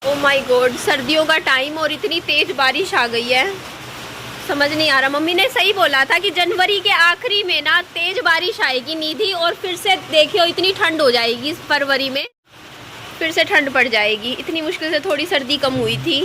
Oh my God, सर्दियों का time और इतनी तेज बारिश आ गई है, समझ नहीं आ रहा। मम्मी ने सही बोला था कि जनवरी के आखिरी में ना तेज बारिश आएगी निधि, और फिर से देखियो इतनी ठंड हो जाएगी फरवरी में, फिर से ठंड पड़ जाएगी। इतनी मुश्किल से थोड़ी सर्दी कम हुई थी।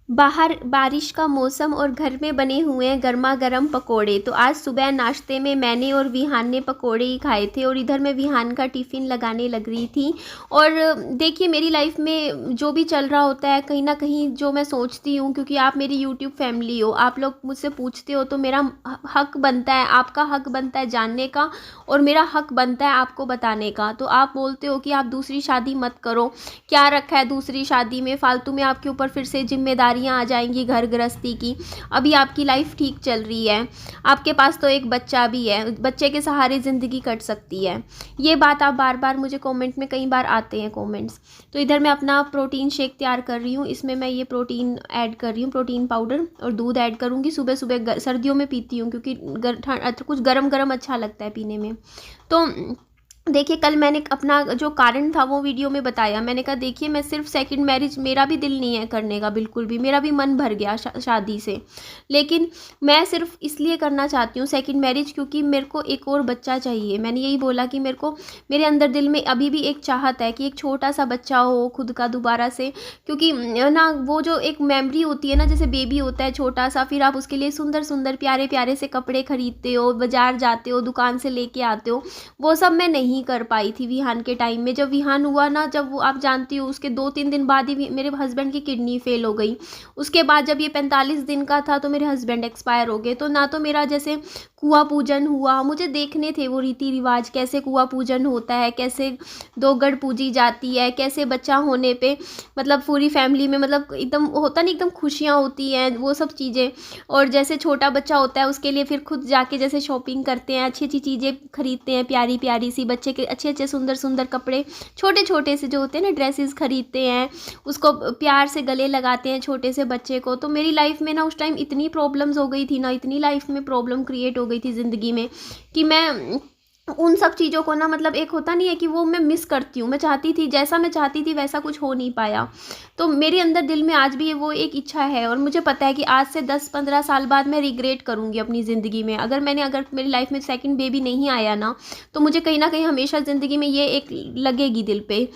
बाहर बारिश का मौसम और घर में बने हुए हैं गर्मा गर्म पकोड़े। तो आज सुबह नाश्ते में मैंने और विहान ने पकोड़े ही खाए थे, और इधर मैं विहान का टिफ़िन लगाने लग रही थी। और देखिए, मेरी लाइफ में जो भी चल रहा होता है, कहीं ना कहीं जो मैं सोचती हूँ, क्योंकि आप मेरी यूट्यूब फैमिली हो, आप लोग मुझसे पूछते हो, तो मेरा हक बनता है, आपका हक बनता है जानने का, और मेरा हक बनता है आपको बताने का। तो आप बोलते हो कि आप दूसरी शादी मत करो, क्या रखा है दूसरी शादी में, फालतू में आपके ऊपर फिर से जिम्मेदारियां आ जाएंगी घर गृहस्थी की। अभी आपकी लाइफ ठीक चल रही है, आपके पास तो एक बच्चा भी है, बच्चे के सहारे ज़िंदगी कट सकती है। ये बात आप बार बार मुझे कमेंट में कई बार आते हैं कमेंट्स। तो इधर मैं अपना प्रोटीन शेक तैयार कर रही हूँ। इसमें मैं ये प्रोटीन ऐड कर रही हूँ, प्रोटीन पाउडर, और दूध ऐड करूँगी। सुबह सुबह सर्दियों में पीती हूँ, क्योंकि कुछ गरम गरम अच्छा लगता है पीने में। तो देखिए, कल मैंने अपना जो कारण था वो वीडियो में बताया। मैंने कहा देखिए, मैं सिर्फ सेकंड मैरिज, मेरा भी दिल नहीं है करने का, बिल्कुल भी, मेरा भी मन भर गया शादी से, लेकिन मैं सिर्फ इसलिए करना चाहती हूँ सेकंड मैरिज, क्योंकि मेरे को एक और बच्चा चाहिए। मैंने यही बोला कि मेरे अंदर दिल में अभी भी एक चाहत है कि एक छोटा सा बच्चा हो खुद का दोबारा से, क्योंकि ना वो जो एक मेमोरी होती है ना, जैसे बेबी होता है छोटा सा, फिर आप उसके लिए सुंदर सुंदर प्यारे प्यारे से कपड़े खरीदते हो, बाजार जाते हो, दुकान से लेके आते हो, वो सब मैं नहीं कर पाई थी विहान के टाइम में। जब विहान हुआ ना, जब वो आप जानती हो, उसके 2-3 दिन बाद ही मेरे हस्बैंड की किडनी फेल हो गई। उसके बाद जब ये 45 दिन का था तो मेरे हस्बैंड एक्सपायर हो गए। तो ना तो मेरा जैसे कुआं पूजन हुआ, मुझे देखने थे वो रीति रिवाज, कैसे कुआं पूजन होता है, कैसे दो गढ़ पूजी जाती है, कैसे बच्चा होने पे मतलब पूरी फैमिली में मतलब एकदम होता नहीं, एकदम खुशियाँ होती हैं, वो सब चीज़ें। और जैसे छोटा बच्चा होता है उसके लिए फिर खुद जाके जैसे शॉपिंग करते हैं, अच्छी अच्छी चीज़ें खरीदते हैं, प्यारी प्यारी सी बच्चे के अच्छे अच्छे सुंदर सुंदर कपड़े, छोटे छोटे से जो होते हैं ना ड्रेसेस खरीदते हैं, उसको प्यार से गले लगाते हैं छोटे से बच्चे को। तो मेरी लाइफ में ना उस टाइम इतनी प्रॉब्लम्स हो गई थी ना, इतनी लाइफ में प्रॉब्लम क्रिएट हो गई थी ज़िंदगी में, कि मैं उन सब चीज़ों को ना, मतलब एक होता नहीं है कि वो मैं मिस करती हूँ। मैं चाहती थी, जैसा मैं चाहती थी वैसा कुछ हो नहीं पाया। तो मेरे अंदर दिल में आज भी वो एक इच्छा है, और मुझे पता है कि आज से 10-15 साल बाद मैं रिग्रेट करूँगी अपनी ज़िंदगी में। अगर मेरी लाइफ में सेकंड बेबी नहीं आया ना, तो मुझे कहीं ना कहीं हमेशा ज़िंदगी में ये एक लगेगी दिल पे।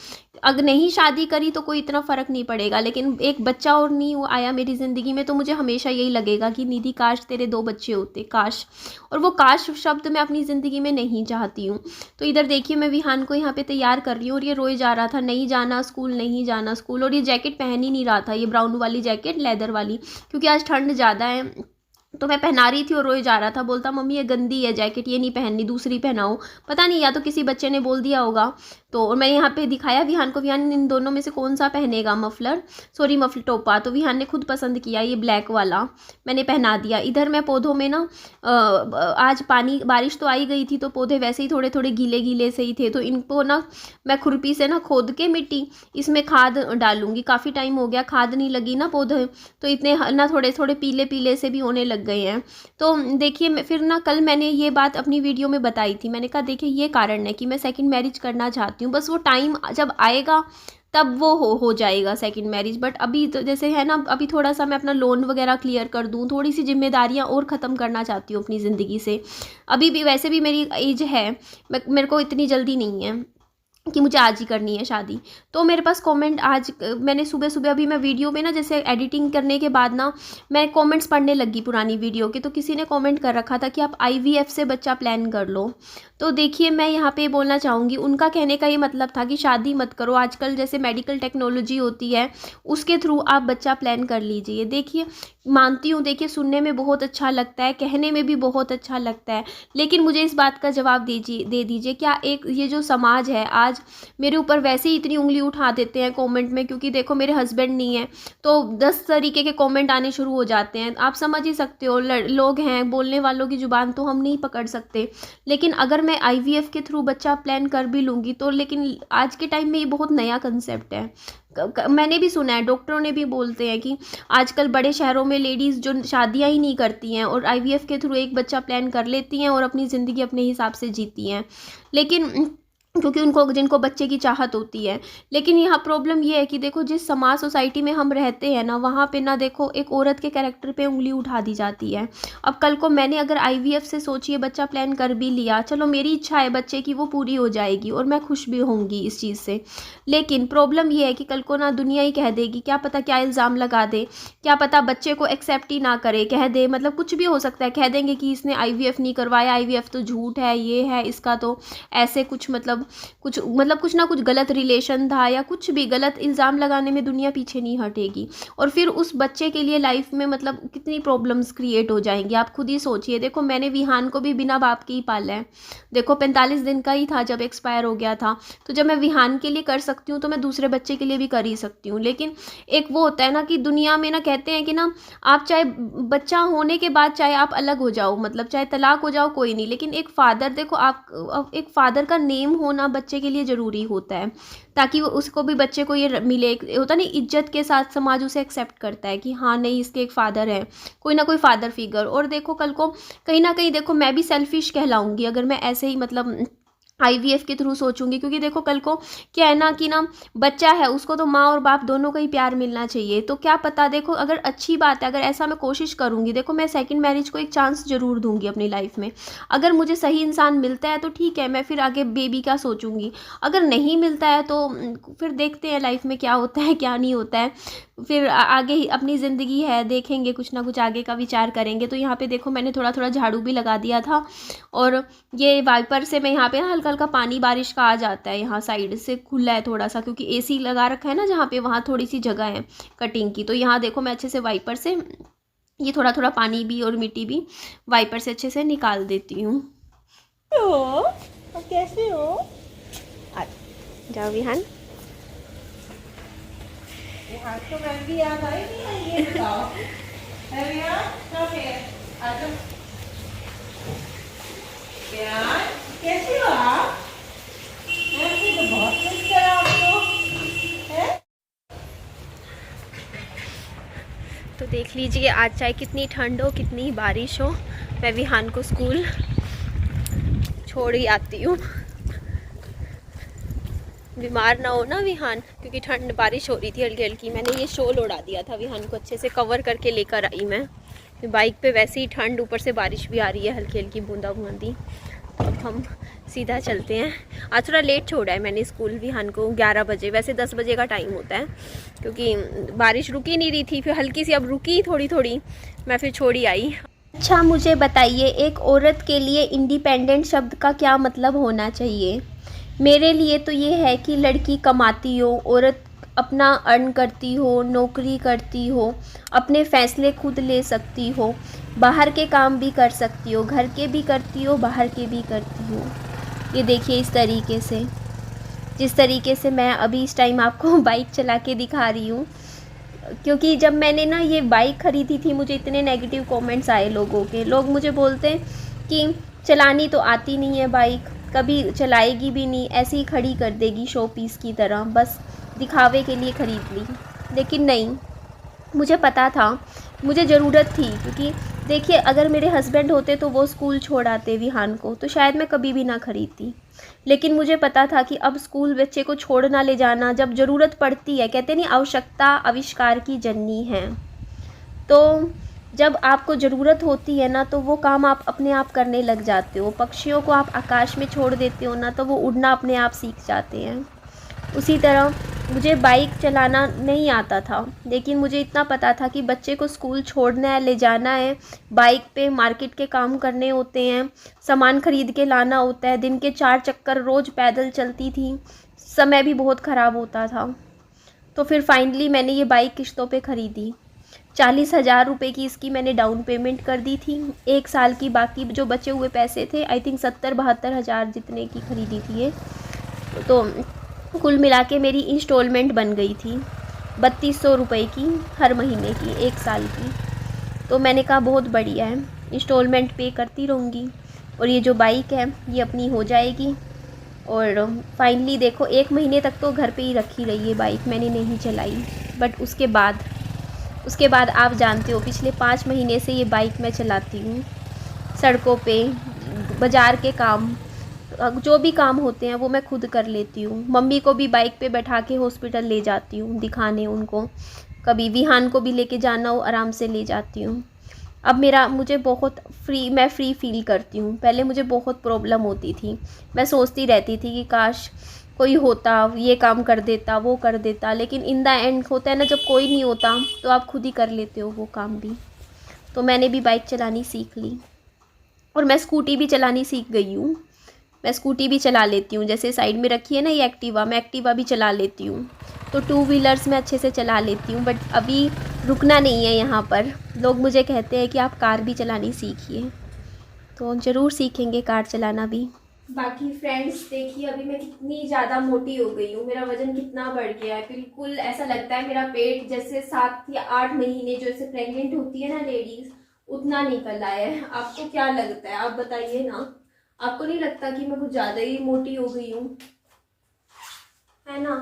अगर नहीं शादी करी तो कोई इतना फ़र्क नहीं पड़ेगा, लेकिन एक बच्चा और नहीं वो आया मेरी ज़िंदगी में, तो मुझे हमेशा यही लगेगा कि निधि काश तेरे 2 बच्चे होते, काश। और वो काश शब्द मैं अपनी ज़िंदगी में नहीं चाहती हूँ। तो इधर देखिए, मैं विहान को यहाँ पे तैयार कर रही हूँ, और ये रोए जा रहा था, नहीं जाना स्कूल, नहीं जाना स्कूल। और ये जैकेट पहन ही नहीं रहा था, ये ब्राउन वाली जैकेट, लेदर वाली, क्योंकि आज ठंड ज़्यादा है। तो मैं पहना रही थी और रोए जा रहा था, बोलता मम्मी ये गंदी है जैकेट, ये नहीं पहननी, दूसरी पहनाओ। पता नहीं, या तो किसी बच्चे ने बोल दिया होगा। तो और मैं यहाँ पे दिखाया विहान को, विहान इन दोनों में से कौन सा पहनेगा मफलर, सॉरी मफलर टोपा। तो विहान ने खुद पसंद किया ये ब्लैक वाला, मैंने पहना दिया। इधर मैं पौधों में ना आज बारिश तो आई गई थी, तो पौधे वैसे ही थोड़े थोड़े गीले गीले से ही थे, तो इनको ना मैं खुरपी से ना खोद के मिट्टी, इसमें खाद डालूंगी। काफ़ी टाइम हो गया खाद नहीं लगी ना पौधे, तो इतने ना थोड़े थोड़े पीले पीले से भी होने लग गए हैं। तो देखिए, फिर ना कल मैंने ये बात अपनी वीडियो में बताई थी। मैंने कहा देखिए, ये कारण है कि मैं सेकंड मैरिज करना चाहती हूँ, बस वो टाइम जब आएगा तब वो हो जाएगा सेकंड मैरिज। बट अभी तो जैसे है ना, अभी थोड़ा सा मैं अपना लोन वगैरह क्लियर कर दूँ, थोड़ी सी जिम्मेदारियाँ और ख़त्म करना चाहती हूँ अपनी ज़िंदगी से। अभी भी वैसे भी मेरी एज है, मेरे को इतनी जल्दी नहीं है कि मुझे आज ही करनी है शादी। तो मेरे पास कमेंट आज मैंने सुबह सुबह अभी मैं वीडियो में ना, जैसे एडिटिंग करने के बाद ना मैं कमेंट्स पढ़ने लगी पुरानी वीडियो के, तो किसी ने कमेंट कर रखा था कि आप IVF से बच्चा प्लान कर लो। तो देखिए, मैं यहाँ पे बोलना चाहूँगी, उनका कहने का ये मतलब था कि शादी मत करो, आजकल जैसे मेडिकल टेक्नोलॉजी होती है उसके थ्रू आप बच्चा प्लान कर लीजिए। देखिए, मानती हूँ, देखिए सुनने में बहुत अच्छा लगता है, कहने में भी बहुत अच्छा लगता है, लेकिन मुझे इस बात का जवाब दे दीजिए, क्या एक ये जो समाज है आज मेरे ऊपर वैसे ही इतनी उंगली उठा देते हैं कमेंट में, क्योंकि देखो मेरे हस्बैंड नहीं है, तो 10 तरीके के कमेंट आने शुरू हो जाते हैं। आप समझ ही सकते हो, लोग हैं, बोलने वालों की जुबान तो हम नहीं पकड़ सकते। लेकिन अगर मैं IVF के थ्रू बच्चा प्लान कर भी लूँगी तो, लेकिन आज के टाइम में ये बहुत नया कंसेप्ट है। मैंने भी सुना है, डॉक्टरों ने भी बोलते हैं कि आजकल बड़े शहरों में लेडीज़ जो शादियां ही नहीं करती हैं और IVF के थ्रू एक बच्चा प्लान कर लेती हैं और अपनी ज़िंदगी अपने हिसाब से जीती हैं। लेकिन क्योंकि उनको जिनको बच्चे की चाहत होती है। लेकिन यहाँ प्रॉब्लम ये है कि देखो जिस समाज सोसाइटी में हम रहते हैं ना, वहाँ पे ना देखो एक औरत के कैरेक्टर पे उंगली उठा दी जाती है। अब कल को मैंने अगर आईवीएफ से सोचिए बच्चा प्लान कर भी लिया, चलो मेरी इच्छा है बच्चे की, वो पूरी हो जाएगी और मैं खुश भी होंगी इस चीज़ से। लेकिन प्रॉब्लम ये है कि कल को ना दुनिया ही कह देगी, क्या पता क्या इल्ज़ाम लगा दे, क्या पता बच्चे को एक्सेप्ट ही ना करे, कह दे मतलब कुछ भी हो सकता है, कह देंगे कि इसने आईवीएफ नहीं करवाया, आईवीएफ तो झूठ है, ये है इसका तो ऐसे कुछ कुछ ना कुछ गलत रिलेशन था या कुछ भी गलत इल्ज़ाम लगाने में दुनिया पीछे नहीं हटेगी। और फिर उस बच्चे के लिए लाइफ में मतलब कितनी प्रॉब्लम्स क्रिएट हो जाएंगी, आप खुद ही सोचिए। देखो मैंने विहान को भी बिना बाप के ही पाला है। देखो 45 दिन का ही था जब एक्सपायर हो गया था, तो जब मैं विहान के लिए कर सकती हूँ तो मैं दूसरे बच्चे के लिए भी कर ही सकती हूँ। लेकिन एक वो होता है ना कि दुनिया में ना कहते हैं कि ना आप चाहे बच्चा होने के बाद चाहे आप अलग हो जाओ, मतलब चाहे तलाक हो जाओ कोई नहीं, लेकिन एक फ़ादर देखो आप एक फ़ादर का नेम होना बच्चे के लिए ज़रूरी होता है, ताकि वो उसको भी बच्चे को ये मिले, होता नहीं इज्जत के साथ समाज उसे एक्सेप्ट करता है कि हाँ नहीं इसके एक फ़ादर है, कोई ना कोई फ़ादर फिगर। और देखो कल को कहीं ना कहीं देखो मैं भी सेल्फिश कहलाऊंगी अगर मैं ऐसे ही मतलब आईवीएफ के थ्रू सोचूंगी, क्योंकि देखो कल को क्या है ना कि ना बच्चा है उसको तो माँ और बाप दोनों का ही प्यार मिलना चाहिए। तो क्या पता देखो अगर अच्छी बात है, अगर ऐसा मैं कोशिश करूँगी, देखो मैं सेकंड मैरिज को एक चांस ज़रूर दूंगी अपनी लाइफ में। अगर मुझे सही इंसान मिलता है तो ठीक है, मैं फिर आगे बेबी का सोचूंगी। अगर नहीं मिलता है तो फिर देखते हैं लाइफ में क्या होता है क्या नहीं होता है, फिर आगे ही अपनी ज़िंदगी है, देखेंगे कुछ ना कुछ आगे का विचार करेंगे। तो यहाँ पे देखो मैंने थोड़ा थोड़ा झाड़ू भी लगा दिया था, और ये वाइपर से मैं यहाँ पे ना हल्का हल्का पानी बारिश का आ जाता है, यहाँ साइड से खुला है थोड़ा सा, क्योंकि एसी लगा रखा है ना जहाँ पे, वहाँ थोड़ी सी जगह है कटिंग की। तो यहाँ देखो मैं अच्छे से वाइपर से ये थोड़ा थोड़ा पानी भी और मिट्टी भी वाइपर से अच्छे से निकाल देती हूँ। हो कैसे हो? जाओ विहान। यहाँ तो मैं भी याद आई नहीं है, ये बताओ। है विहान? कब है? आ जाओ। विहान, कैसे हो आप? मुझे तो बहुत मिस करा आपको। हैं? तो देख लीजिए आज चाहे कितनी ठंड हो कितनी बारिश हो, मैं विहान को स्कूल छोड़ ही आती हूँ। बीमार ना हो ना विहान, क्योंकि ठंड बारिश हो रही थी हल्की हल्की। मैंने ये शॉल उड़ा दिया था विहान को अच्छे से कवर करके लेकर आई मैं। बाइक पे वैसे ही ठंड, ऊपर से बारिश भी आ रही है हल्की हल्की बूंदा बूंदी। तो अब हम सीधा चलते हैं। आज थोड़ा लेट छोड़ा है मैंने स्कूल विहान को, 11 बजे, वैसे 10 बजे का टाइम होता है, क्योंकि बारिश रुकी नहीं रही थी, फिर हल्की सी अब रुकी थोड़ी थोड़ी, मैं फिर छोड़ी आई। अच्छा मुझे बताइए, एक औरत के लिए इंडिपेंडेंट शब्द का क्या मतलब होना चाहिए? मेरे लिए तो ये है कि लड़की कमाती हो, औरत अपना अर्न करती हो, नौकरी करती हो, अपने फ़ैसले खुद ले सकती हो, बाहर के काम भी कर सकती हो, घर के भी करती हो, बाहर के भी करती हो। ये देखिए इस तरीके से, जिस तरीके से मैं अभी इस टाइम आपको बाइक चला के दिखा रही हूँ। क्योंकि जब मैंने ना ये बाइक ख़रीदी थी, मुझे इतने नेगेटिव कमेंट्स आए लोगों के। लोग मुझे बोलते कि चलानी तो आती नहीं है बाइक, कभी चलाएगी भी नहीं, ऐसे ही खड़ी कर देगी शो पीस की तरह, बस दिखावे के लिए ख़रीद ली। लेकिन नहीं, मुझे पता था, मुझे ज़रूरत थी। क्योंकि देखिए अगर मेरे हस्बैंड होते तो वो स्कूल छोड़ आते विहान को, तो शायद मैं कभी भी ना खरीदती। लेकिन मुझे पता था कि अब स्कूल बच्चे को छोड़ना ले जाना, जब ज़रूरत पड़ती है, कहते नहीं आवश्यकता आविष्कार की जननी है। तो जब आपको ज़रूरत होती है ना, तो वो काम आप अपने आप करने लग जाते हो। पक्षियों को आप आकाश में छोड़ देते हो ना, तो वो उड़ना अपने आप सीख जाते हैं। उसी तरह मुझे बाइक चलाना नहीं आता था, लेकिन मुझे इतना पता था कि बच्चे को स्कूल छोड़ना है, ले जाना है, बाइक पे मार्केट के काम करने होते हैं, सामान ख़रीद के लाना होता है। दिन के 4 चक्कर रोज़ पैदल चलती थी, समय भी बहुत ख़राब होता था। तो फिर फाइनली मैंने ये बाइक किश्तों पे ख़रीदी। 40,000 रुपये की इसकी मैंने डाउन पेमेंट कर दी थी। 1 साल की बाकी जो बचे हुए पैसे थे, आई थिंक 70-72 हज़ार जितने की ख़रीदी थी ये। तो कुल मिला के मेरी इंस्टॉलमेंट बन गई थी 3200 रुपये की हर महीने की, 1 साल की। तो मैंने कहा बहुत बढ़िया है, इंस्टॉलमेंट पे करती रहूँगी और ये जो बाइक है ये अपनी हो जाएगी। और फाइनली देखो 1 महीने तक तो घर पे ही रखी रही है बाइक, मैंने नहीं चलाई। बट उसके बाद आप जानते हो पिछले 5 महीने से ये बाइक मैं चलाती हूँ, सड़कों पे, बाज़ार के काम, जो भी काम होते हैं वो मैं खुद कर लेती हूँ। मम्मी को भी बाइक पे बैठा के हॉस्पिटल ले जाती हूँ दिखाने उनको, कभी विहान को भी लेके जाना हो आराम से ले जाती हूँ। अब मुझे बहुत मैं फ्री फील करती हूँ। पहले मुझे बहुत प्रॉब्लम होती थी, मैं सोचती रहती थी कि काश कोई होता, ये काम कर देता, वो कर देता, लेकिन इन द एंड होता है ना, जब कोई नहीं होता तो आप खुद ही कर लेते हो वो काम भी। तो मैंने भी बाइक चलानी सीख ली और मैं स्कूटी भी चलानी सीख गई हूँ। मैं स्कूटी भी चला लेती हूँ, जैसे साइड में रखी है ना ये एक्टिवा, मैं एक्टिवा भी चला लेती हूँ। तो टू व्हीलर्स मैं अच्छे से चला लेती हूँ, बट अभी रुकना नहीं है यहाँ पर। लोग मुझे कहते हैं कि आप कार भी चलानी सीखिए, तो ज़रूर सीखेंगे कार चलाना भी। बाकी फ्रेंड्स देखिए अभी मैं कितनी ज़्यादा मोटी हो गई हूँ, मेरा वज़न कितना बढ़ गया है। बिल्कुल ऐसा लगता है मेरा पेट जैसे 7 या 8 महीने जैसे प्रेग्नेंट होती है ना लेडीज़, उतना निकल आया है। आपको क्या लगता है, आप बताइए ना। आपको नहीं लगता कि मैं कुछ ज़्यादा ही मोटी हो गई हूँ, है ना?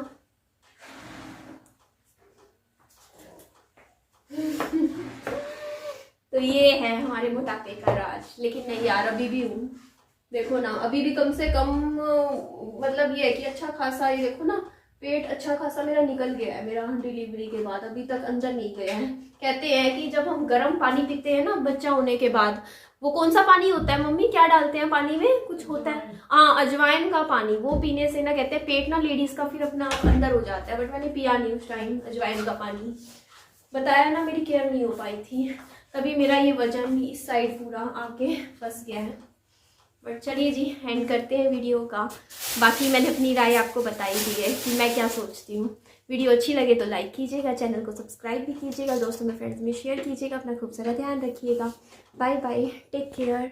तो ये है हमारे मोटापे का राज। लेकिन नहीं यार, अभी भी हूँ, देखो ना, अभी भी कम से कम मतलब ये है कि अच्छा खासा, ये देखो ना, पेट अच्छा खासा मेरा निकल गया है मेरा डिलीवरी के बाद, अभी तक अंदर नहीं गया है। कहते हैं कि जब हम गर्म पानी पीते हैं ना बच्चा होने के बाद, वो कौन सा पानी होता है मम्मी, क्या डालते हैं पानी में, कुछ होता है, हाँ अजवाइन का पानी, वो पीने से ना कहते हैं पेट ना लेडीज का फिर अपना अंदर हो जाता है। बट मैंने पिया नहीं उस टाइम अजवाइन का पानी, बताया ना मेरी केयर नहीं हो पाई थी, तभी मेरा ये वजन इस साइड पूरा आके फंस गया है। बट चलिए जी, एंड करते हैं वीडियो का। बाकी मैंने अपनी राय आपको बताई दी है कि मैं क्या सोचती हूँ। वीडियो अच्छी लगे तो लाइक कीजिएगा, चैनल को सब्सक्राइब भी कीजिएगा, दोस्तों में फ्रेंड्स में शेयर कीजिएगा। अपना खूब सारा ध्यान रखिएगा। Bye bye, take care.